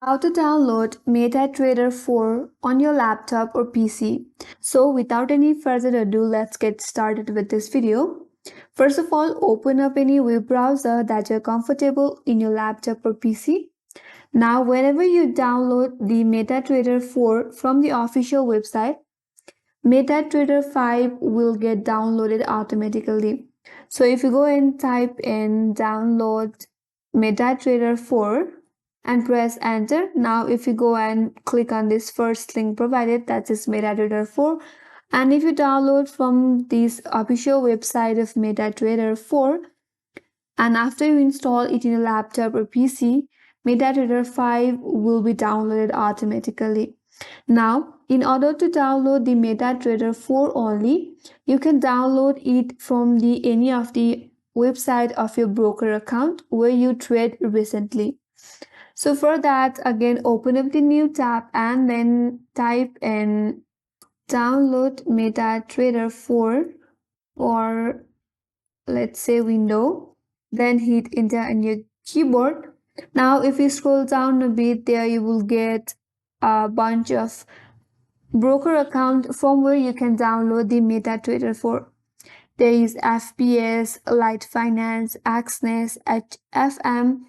How to download MetaTrader 4 on your laptop or PC. So without any further ado, let's get started with this video. First of all, open up any web browser that you're comfortable in your laptop or PC. Now, whenever you download the MetaTrader 4 from the official website, MetaTrader 5 will get downloaded automatically. So if you go and type in download MetaTrader 4 and press enter. Now if you go and click on this first link provided, that is MetaTrader 4, and if you download from this official website of MetaTrader 4 and after you install it in your laptop or PC, MetaTrader 5 will be downloaded automatically. Now, in order to download the MetaTrader 4 only, you can download it from any of the website of your broker account where you trade recently. So for that, again, open up the new tab and then type in download MetaTrader 4 or let's say window, then hit enter on your keyboard. Now if you scroll down a bit, there you will get a bunch of broker account from where you can download the MetaTrader 4. There is FPS, Light Finance, Axnes, HFM.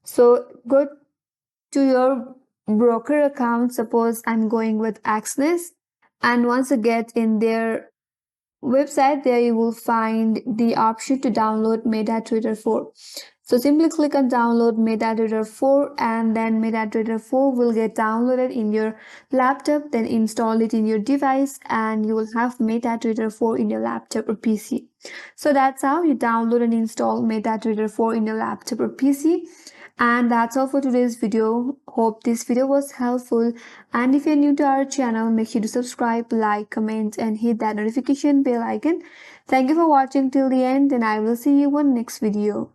So go to your broker account. Suppose I'm going with Axnes, and once you get in their website, there you will find the option to download MetaTrader 4. So simply click on download MetaTrader 4 and then MetaTrader 4 will get downloaded in your laptop. Then install it in your device and you will have MetaTrader 4 in your laptop or PC. So that's how you download and install MetaTrader 4 in your laptop or PC. And that's all for today's video. Hope this video was helpful, and if you're new to our channel, make sure to subscribe, like, comment and hit that notification bell icon. Thank you for watching till the end, and I will see you on next video.